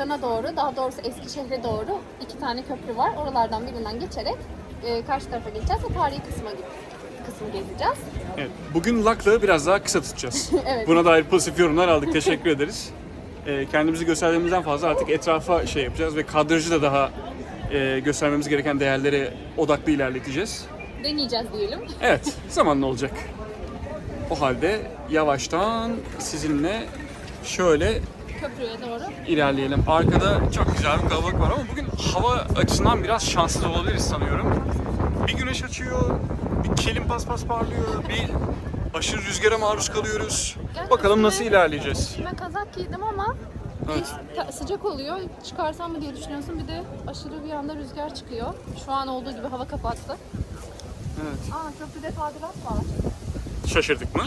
Lübnan'a doğru, daha doğrusu Eskişehir'e doğru 2 tane köprü var. Oralardan birinden geçerek karşı tarafa geçeceğiz ve tarihi kısmı gezeceğiz. Evet, bugün Lak'la biraz daha kısa tutacağız. Evet. Buna dair pozitif yorumlar aldık. Teşekkür ederiz. Kendimizi gösterdiğimizden fazla artık etrafa şey yapacağız ve kadrajı da daha göstermemiz gereken değerlere odaklı ilerleteceğiz. Deneyeceğiz diyelim. Evet, zamanla olacak. O halde yavaştan sizinle şöyle Köprüye doğru. ilerleyelim. Arkada çok güzel bir kalabalık var ama bugün hava açısından biraz şanssız olabiliriz sanıyorum. Bir güneş açıyor, bir kelim paspas parlıyor, bir aşırı rüzgara maruz kalıyoruz. Yani Bakalım nasıl üstüme- ilerleyeceğiz. Üstüme kazak giydim ama Evet. sıcak oluyor. Çıkarsam mı diye düşünüyorsun. Bir de aşırı bir anda rüzgar çıkıyor. Şu an olduğu gibi hava kapattı. Evet. Köprüde tadilat var. Şaşırdık mı?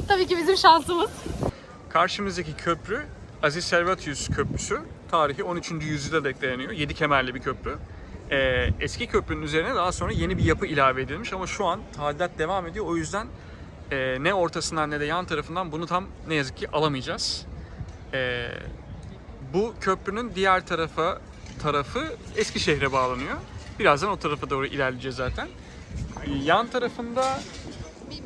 Tabii ki bizim şansımız. Karşımızdaki köprü Aziz Servatius Köprüsü. Tarihi 13. yüzyıla dek dayanıyor. 7 kemerli bir köprü. Eski köprünün üzerine daha sonra yeni bir yapı ilave edilmiş ama şu an tadilat devam ediyor. O yüzden ne ortasından ne de yan tarafından bunu tam ne yazık ki alamayacağız. Bu köprünün diğer tarafı Eskişehir'e bağlanıyor. Birazdan o tarafa doğru ilerleyeceğiz zaten. Yan tarafında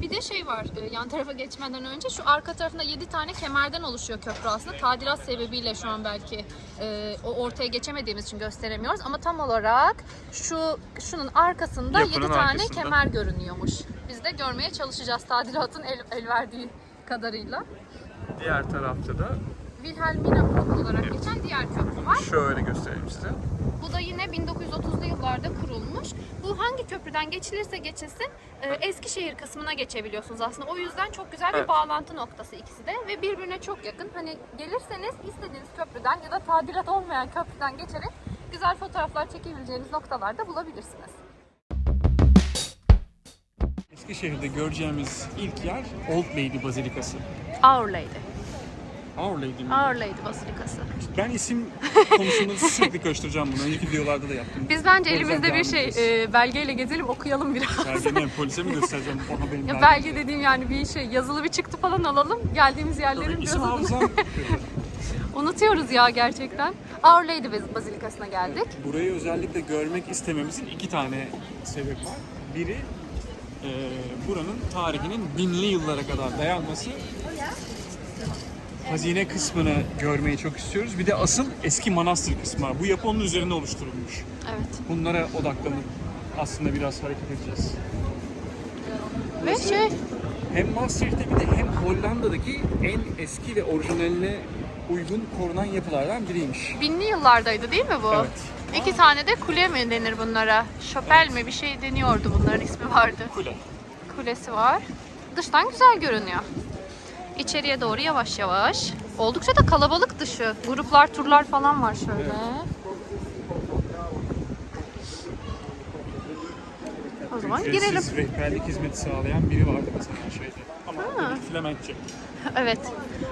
Bir de şey var, yan tarafa geçmeden önce şu arka tarafında 7 tane kemerden oluşuyor köprü aslında. Tadilat sebebiyle şu an belki o ortaya geçemediğimiz için gösteremiyoruz. Ama tam olarak şunun arkasında Yapının 7 tane arkasında. kemer görünüyormuş. Biz de görmeye çalışacağız tadilatın el verdiği kadarıyla. diğer tarafta da Wilhelmina olarak geçen diğer köprü var. şöyle göstereyim size. Bu da yine 1930'lu yıllarda kurulmuş. Bu hangi köprüden geçilirse geçilsin Eskişehir kısmına geçebiliyorsunuz aslında. O yüzden çok güzel bir Evet. bağlantı noktası ikisi de ve birbirine çok yakın. Hani gelirseniz istediğiniz köprüden ya da tadilat olmayan köprüden geçerek güzel fotoğraflar çekebileceğiniz noktalarda bulabilirsiniz. Eskişehir'de göreceğimiz ilk yer Old Lady Bazilikası. Our Lady. Our Lady mi? Our Lady Bazilikası. Ben isim konusunda sürekli koşturacağım bunu. Önceki videolarda da yaptım. Biz bence O yüzden elimizde bir devam edeceğiz. belgeyle gezelim, okuyalım biraz. Belge ne? Polise mi göstereceğim? Ona benim Ya belge dediğim yani bir yazılı bir çıktı falan alalım. Geldiğimiz yerlerin biraz İsim adını hafızam. unutuyoruz ya gerçekten. Our Lady Bazilikası'na geldik. Burayı özellikle görmek istememizin 2 tane sebep var. Biri buranın tarihinin binli yıllara kadar dayanması. Hazine kısmını görmeyi çok istiyoruz. Bir de asıl eski manastır kısmı var. Bu yapı onun üzerinde oluşturulmuş. Evet. Bunlara odaklanıp aslında biraz hareket edeceğiz. Ve şey, Hem Maastricht'te bir de hem Hollanda'daki en eski ve orijinaline uygun korunan yapılardan biriymiş. binli yıllardaydı değil mi bu? Evet. 2 tane de kule mi denir bunlara? Şapel mi bir şey deniyordu, bunların ismi vardı. Kule. Kulesi var. Dıştan güzel görünüyor. İçeriye doğru yavaş yavaş. Oldukça da kalabalık dışı. Gruplar, turlar falan var şöyle. O zaman girelim. Ücretsiz rehberlik hizmeti sağlayan biri vardı mesela şeyde. Ama Flemenkçe. Evet.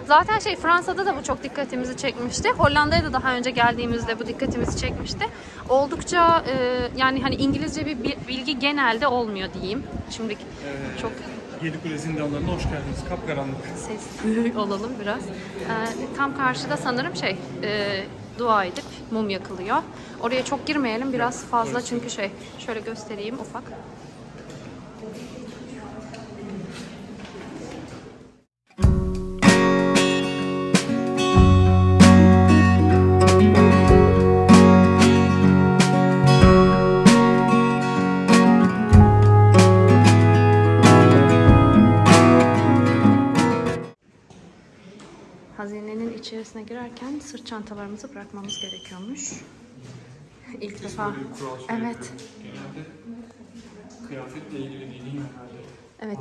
Zaten Fransa'da da bu çok dikkatimizi çekmişti. Hollanda'ya da daha önce geldiğimizde bu dikkatimizi çekmişti. Oldukça yani hani İngilizce bir bilgi genelde olmuyor diyeyim. Şimdi çok Yedikule zindanlarına hoş geldiniz. Kapkaranlık. sesli olalım biraz. Tam karşıda sanırım dua edip mum yakılıyor. Oraya çok girmeyelim biraz fazla çünkü şöyle göstereyim ufak. Hazinenin içerisine girerken sırt çantalarımızı bırakmamız gerekiyormuş. İlk defa. Evet. Genelde kıyafetle ilgili değil herhalde. Evet,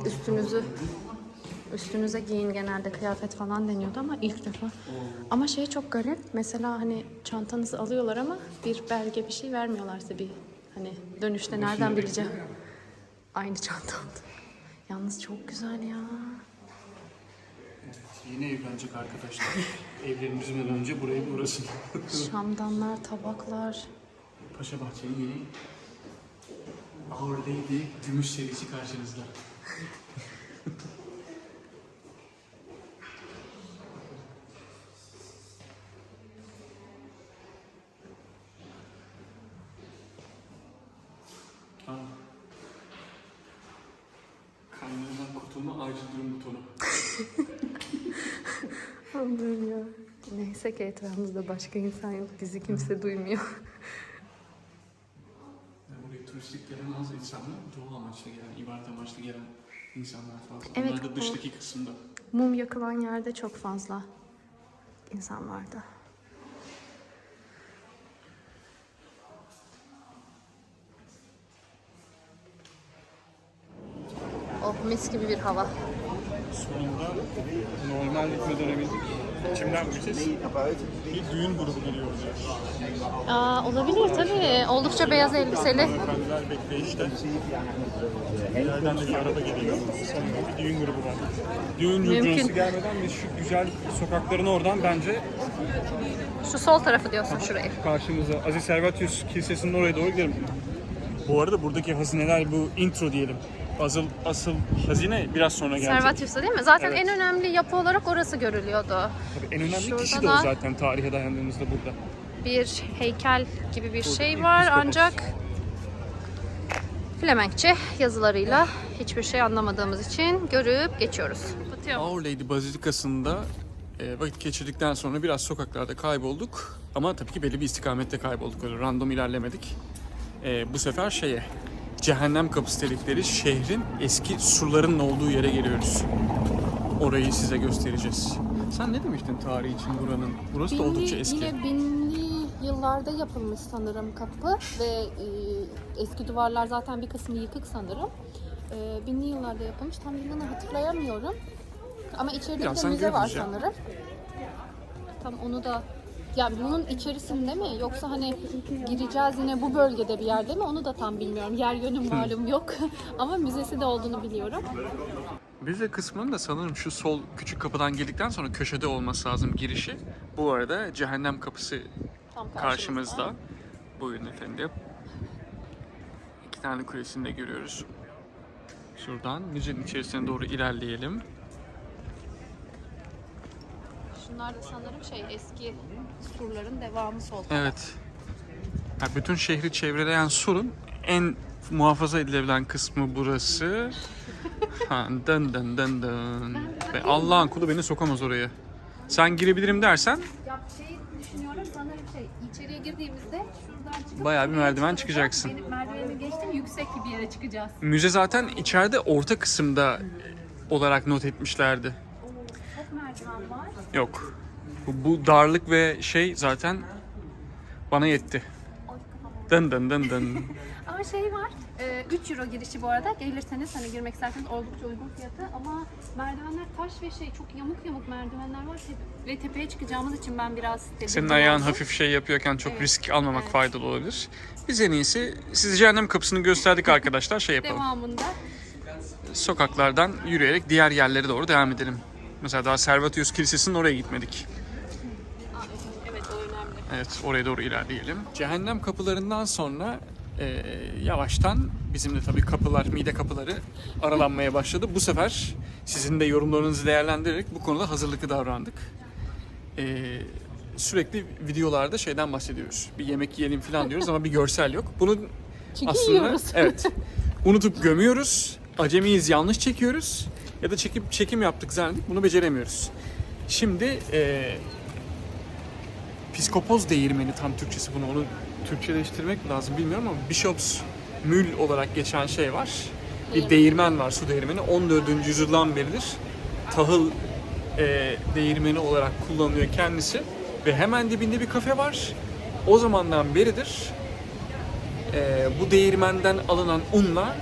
üstünüze giyin genelde kıyafet falan deniyordu ama ilk defa. Ama çok garip. Mesela hani çantanızı alıyorlar ama bir belge bir şey vermiyorlar size bir hani dönüşte nereden bileceğim. Aynı çanta oldu. Yalnız çok güzel ya. Evet, yeni evlenecek arkadaşlar. Evlenimizden önce burayı uğrasın. Şamdanlar, tabaklar. Paşa Bahçe'nin yeni Our Lady gümüş serisi karşınızda. acil durum butonu. Allah'ım ya. Neyse ki etrafımızda başka insan yok. Bizi kimse duymuyor. Buraya turistik gelen az insanlar, dua amaçlı gelen, ibadet amaçlı gelen insanlar fazla. Evet, Onlar da dıştaki kısımda. Mum yakılan yerde çok fazla insan vardı. Oh, mis gibi bir hava. Sonunda normal ritme dönebildik. Kimden bileceğiz? Bir düğün grubu geliyor bize. Olabilir tabii. Oldukça beyaz elbiseli. Hanımefendiler bekleyişte. İleriden de bir araba geliyor. Sonunda bir düğün grubu var. Düğün curcunası gelmeden biz şu güzel sokakların oradan bence Şu sol tarafı diyorsun şurayı. karşımıza Aziz Servatius Kilisesi'nin oraya doğru gidelim. Bu arada buradaki hazineler bu intro diyelim. Asıl hazine biraz sonra gelecek. Servatius'ta değil mi? Zaten Evet. en önemli yapı olarak orası görülüyordu. Tabii en önemli Şurada kişi de o da zaten tarihe dayandığımızda burada. bir heykel gibi bir şey ilk var piskopos. ancak Flemenkçe yazılarıyla hiçbir şey anlamadığımız için görüp geçiyoruz. Our Lady Bazilikası'nda vakit geçirdikten sonra biraz sokaklarda kaybolduk. Ama tabii ki belli bir istikamette kaybolduk. Öyle random ilerlemedik. Bu sefer Cehennem Kapısı dedikleri şehrin eski surlarının olduğu yere geliyoruz. Orayı size göstereceğiz. Sen ne demiştin tarihi için buranın? Burası da oldukça eski. Yine binli yıllarda yapılmış sanırım kapı ve eski duvarlar zaten bir kısmı yıkık sanırım. Binli yıllarda yapılmış. Tam yılını hatırlayamıyorum. Ama içeride bir de Birazdan müze var görürüz ya. sanırım. Tam onu da ya bunun içerisinde mi yoksa hani gireceğiz yine bu bölgede bir yerde mi onu da tam bilmiyorum. Yer yönüm malum yok ama müzesi de olduğunu biliyorum. Vize kısmının da sanırım şu sol küçük kapıdan girdikten sonra köşede olması lazım girişi. Bu arada Cehennem Kapısı Tam karşımızda. Buyurun efendim. 2 tane kulesini de görüyoruz. Şuradan müzenin içerisine doğru ilerleyelim. Şunlar da sanırım eski surların devamı sol. Evet. Yani bütün şehri çevreleyen surun en muhafaza edilebilen kısmı burası. Dın dın dın dın. Ve Allah'ın kulu beni sokamaz oraya. Sen girebilirim dersen Ya düşünüyorum sanırım içeriye girdiğimizde şuradan çıkıp bayağı bir merdiven çıkacaksın. Benim merdivenimi geçtim yüksek bir yere çıkacağız. Müze zaten içeride orta kısımda olarak not etmişlerdi. Çok merdiven var. Yok. Bu darlık ve zaten bana yetti. Dın dın dın dın. Ama var. 3 euro girişi bu arada. Gelirseniz hani girmek isterseniz oldukça uygun fiyatı ama merdivenler taş ve çok yamuk yamuk merdivenler var ve tepeye çıkacağımız için ben biraz tedirgin Senin ayağın oldum. hafif yapıyorken çok Evet. risk almamak Evet. faydalı olabilir. Biz en iyisi size Cehennem Kapısı'nı gösterdik arkadaşlar. Yapalım. Devamında Sokaklardan yürüyerek diğer yerlere doğru devam edelim. Mesela daha Servatius Kilisesi'nin oraya gitmedik. evet o önemli. Evet, oraya doğru ilerleyelim. Cehennem kapılarından sonra yavaştan bizim de tabii mide kapıları aralanmaya başladı. Bu sefer sizin de yorumlarınızı değerlendirerek bu konuda hazırlıklı davrandık. Sürekli videolarda bahsediyoruz. Bir yemek yiyelim falan diyoruz ama bir görsel yok. Bunu Çünkü aslında yiyoruz. evet, unutup gömüyoruz. Acemiyiz, yanlış çekiyoruz. Ya da çekim yaptık zannedip bunu beceremiyoruz. Şimdi Piskopoz değirmeni tam Türkçesi onu Türkçeleştirmek lazım bilmiyorum ama Bishop's Mül olarak geçen var. Bir değirmen var, su değirmeni. 14. yüzyıldan beridir tahıl değirmeni olarak kullanılıyor kendisi. Ve hemen dibinde bir kafe var. O zamandan beridir bu değirmenden alınan unla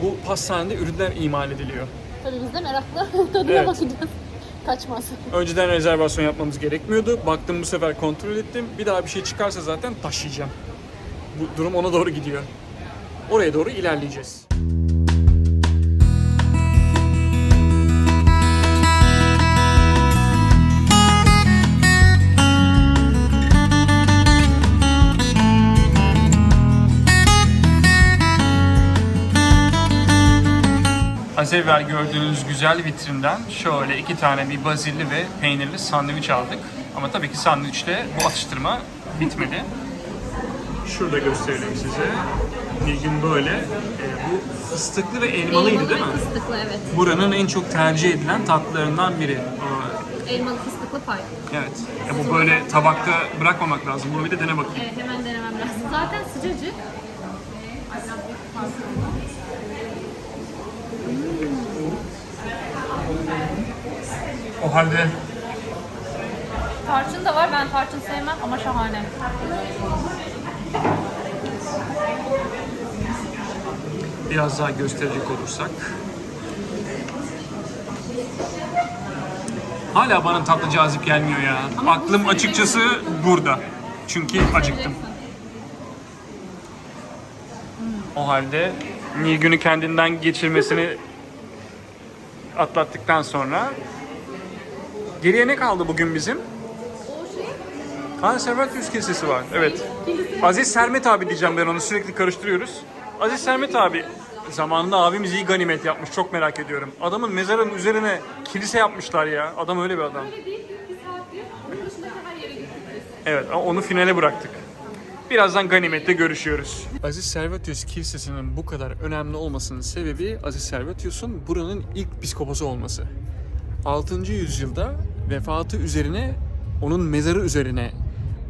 bu pastanede ürünler imal ediliyor. Tabii biz de meraklı tadına Evet. bakacağız. Kaçmaz. Önceden rezervasyon yapmamız gerekmiyordu. Baktım bu sefer kontrol ettim. Bir daha bir şey çıkarsa zaten taşıyacağım. Bu durum ona doğru gidiyor. Oraya doğru ilerleyeceğiz. Az evvel gördüğünüz güzel vitrinden şöyle 2 tane bir bazilli ve peynirli sandviç aldık. Ama tabii ki sandviçle bu atıştırma bitmedi. Şurada gösterelim size. Nilgün böyle. Bu fıstıklı ve elmalıydı değil mi? Fıstıklı, evet. Buranın en çok tercih edilen tatlılarından biri. Elmalı fıstıklı pay. Evet. Bu böyle tabakta bırakmamak lazım. Bunu bir de dene bakayım. Evet, hemen denemem lazım. Zaten sıcacık. O halde Tarçın da var. Ben tarçın sevmem ama şahane. biraz daha gösterecek olursak. Hala bana tatlı cazip gelmiyor ya. Aklım açıkçası burada. Çünkü acıktım. O halde Nilgün'ü kendinden geçirmesini atlattıktan sonra geriye ne kaldı bugün bizim? Servet Kilisesi var. Evet. Aziz Sermet abi diyeceğim, ben onu sürekli karıştırıyoruz. Aziz Sermet abi zamanında abimiz iyi ganimet yapmış. Çok merak ediyorum. Adamın mezarının üzerine kilise yapmışlar ya. Adam öyle bir adam. Evet, ama onu finale bıraktık. Birazdan Ganimet'te görüşüyoruz. Aziz Servatius Kilisesi'nin bu kadar önemli olmasının sebebi Aziz Servatius'un buranın ilk piskoposu olması. 6. yüzyılda vefatı üzerine, onun mezarı üzerine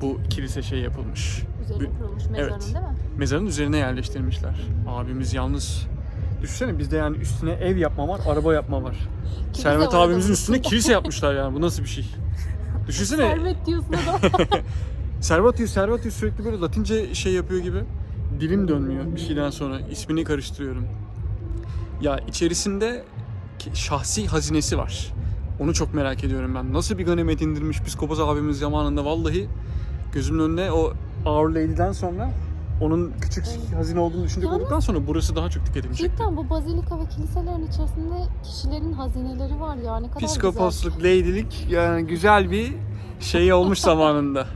bu kilise yapılmış. Üzerine kurulmuş mezarın, Evet. değil mi? Mezarın üzerine yerleştirmişler. Abimiz yalnız, düşünsene bizde yani üstüne ev yapma var, araba yapma var. Servet var abimizin adamın üstüne üstünde. kilise yapmışlar yani, bu nasıl bir şey? Düşünsene. Servet diyorsun adam. Servatius sürekli böyle Latince yapıyor gibi. Dilim dönmüyor bir şeyden sonra. İsmini karıştırıyorum. Ya içerisinde şahsi hazinesi var. Onu çok merak ediyorum ben. Nasıl bir ganimet indirmiş Psikopos abimiz zamanında, vallahi gözümün önüne o Our Lady'den sonra onun küçük hazine olduğunu düşünecek olduktan sonra burası daha çok dikkatimi çekti. Cidden bu bazilika ve kiliselerin içerisinde kişilerin hazineleri var ya, ne kadar güzel. Psikoposluk, lady'lik yani güzel bir olmuş zamanında.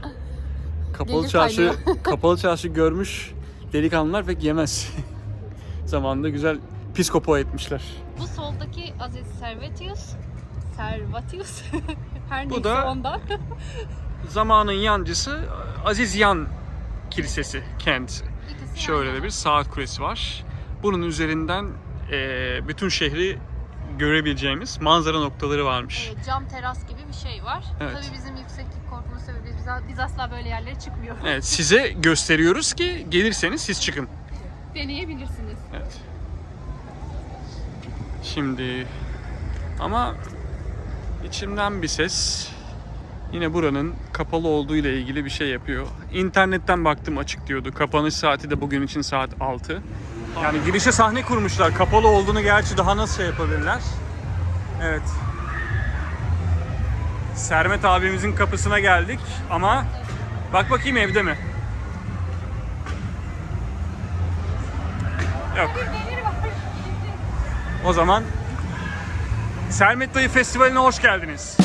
Kapalı çarşı görmüş delikanlılar pek yemez. Zamanında güzel piskopo etmişler. Bu soldaki Aziz Servatius. Her Bu neyse da- ondan. Zamanın yancısı Aziz Yan Kilisesi kendisi. İkisi Şöyle yan de yana. bir saat kulesi var. Bunun üzerinden bütün şehri görebileceğimiz manzara noktaları varmış. Evet, cam teras gibi bir şey var. Evet. Tabii bizim yükseklik korkumuz sebebi biz asla böyle yerlere çıkmıyoruz. Evet, size gösteriyoruz ki gelirseniz siz çıkın. Deneyebilirsiniz. Evet. Şimdi ama içimden bir ses yine buranın kapalı olduğu ile ilgili bir şey yapıyor. İnternetten baktım, açık diyordu. Kapanış saati de bugün için saat 6. Yani girişe sahne kurmuşlar. Kapalı olduğunu gerçi daha nasıl yapabilirler? Evet. Sermet abimizin kapısına geldik ama bak bakayım evde mi? Yok. O zaman Sermet Dayı Festivali'ne hoş geldiniz.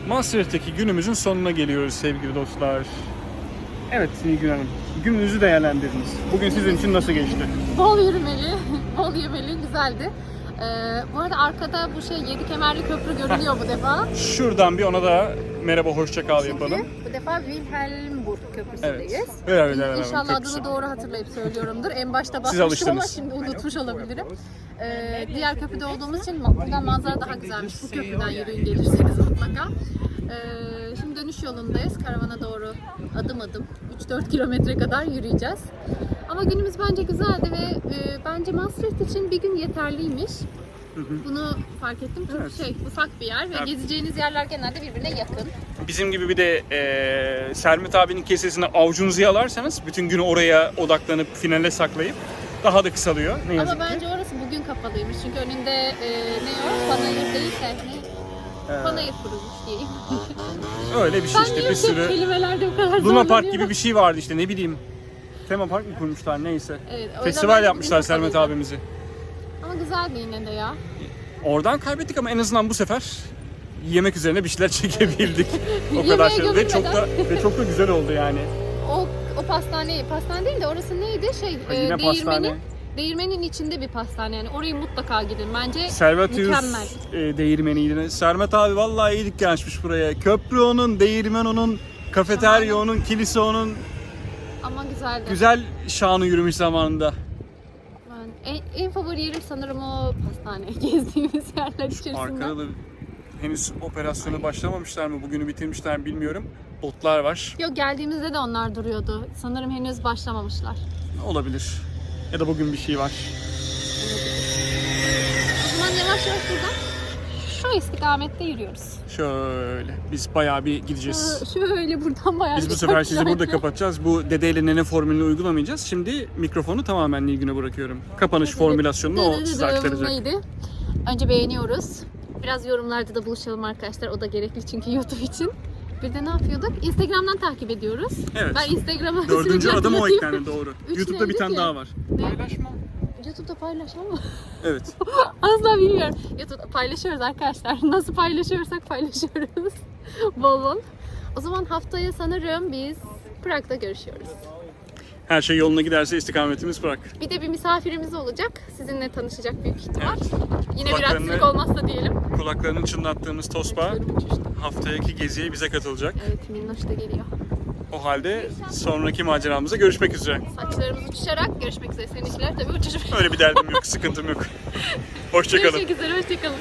Maastricht'teki günümüzün sonuna geliyoruz sevgili dostlar. Evet Nilgün Hanım, gününüzü değerlendiriniz. Bugün sizin için nasıl geçti? Bol yürümeli, bol yemeli, güzeldi. Bu arada arkada bu 7 kemerli köprü görünüyor bu defa. Şuradan bir ona da merhaba, hoşça kal yapalım. Bu defa Wilhelmburg Köprüsü'ndeyiz. Evet. İnşallah Köprüsü. adını doğru hatırlayıp söylüyorumdur. En başta Siz bakmıştım ama alıştınız. şimdi unutmuş olabilirim. Diğer köprüde olduğumuz için buradan manzara daha güzelmiş. Bu köprüden yürüyün gelirseniz mutlaka. Şimdi dönüş yolundayız. Karavana doğru adım adım 3-4 kilometre kadar yürüyeceğiz. Ama günümüz bence güzeldi ve bence Maastricht için bir gün yeterliymiş. Bunu fark ettim çünkü Evet. ufak bir yer ve Evet. gezeceğiniz yerler genelde birbirine yakın. Bizim gibi bir de Sermet abinin kesesine avucunuzu yalarsanız bütün günü oraya odaklanıp finale saklayıp daha da kısalıyor. Ne yazık Ama ki. bence orası bugün kapalıymış çünkü önünde ne o? Panayır değil de ne? Panayır kurulmuş diyeyim. Öyle bir şey Ben işte, niye bir sürü kelimelerde bu kadar Luna Park zorlanıyorum? gibi bir şey vardı işte, ne bileyim. Tema Park mı kurmuşlar neyse. Evet, o yüzden Festival bence yapmışlar bugün Sermet kapalıydı. abimizi. Ama güzeldi yine de ya. Oradan kaybettik ama en azından bu sefer yemek üzerine bir şeyler çekebildik. O Yemeğe kadar şey. Ve çok gömülmeden. da güzel oldu yani. O pastane değil de orası neydi? Yine pastane. Değirmenin içinde bir pastane yani. Orayı mutlaka gidin. Bence Servatius mükemmel. değirmeniydi. Sermet abi vallahi iyilik gelmiş buraya. Köprü onun, değirmen onun, kafeterya onun, kilise onun. Ama güzeldi. Güzel şanı yürümüş zamanında. Ben en favori yerim sanırım o pastane. Gezdiğimiz yerler içerisinde. Arkada da henüz operasyonu başlamamışlar mı? Bugünü bitirmişler mi bilmiyorum. Botlar var. Yok, geldiğimizde de onlar duruyordu. Sanırım henüz başlamamışlar. Olabilir. Ya da bugün bir şey var. O zaman yavaş yavaş buradan şu istikamette yürüyoruz. Şöyle. Biz bayağı bir gideceğiz. Şöyle buradan bayağı Biz bu bir sefer çok sizi burada güzel. kapatacağız. Bu dede ile nene formülünü uygulamayacağız. Şimdi mikrofonu tamamen Nilgün'e bırakıyorum. Kapanış formülasyonunu o size aktaracak. Neydi? Önce beğeniyoruz. Biraz yorumlarda da buluşalım arkadaşlar. O da gerekli çünkü YouTube için. Bir de ne yapıyorduk? Instagram'dan takip ediyoruz. Evet. Ben Instagram'a Dördüncü sürekli adım o hatırlatayım. eklendi, doğru. Üç YouTube'da bir neydi tane ki? daha var. Paylaşma. YouTube'da paylaşma mı? Evet. Asla bilmiyorum. YouTube'da paylaşıyoruz arkadaşlar. Nasıl paylaşıyorsak paylaşıyoruz. Bol bol. O zaman haftaya sanırım biz Prag'da görüşüyoruz. Her şey yoluna giderse istikametimiz Prag. Bir de bir misafirimiz olacak. Sizinle tanışacak büyük ihtimal. Yine bir Kulaklarını- aksilik olmazsa diyelim. Kulaklarını çınlattığımız Tospa haftaki geziye bize katılacak. Evet, Minnoş da geliyor. O halde sonraki maceramızda görüşmek üzere. Saçlarımız uçuşarak görüşmek üzere. Seninkiler tabii uçuşmuyor. Öyle bir derdim yok, sıkıntım yok. Hoşça kalın. Görüşmek üzere, hoşçakalın.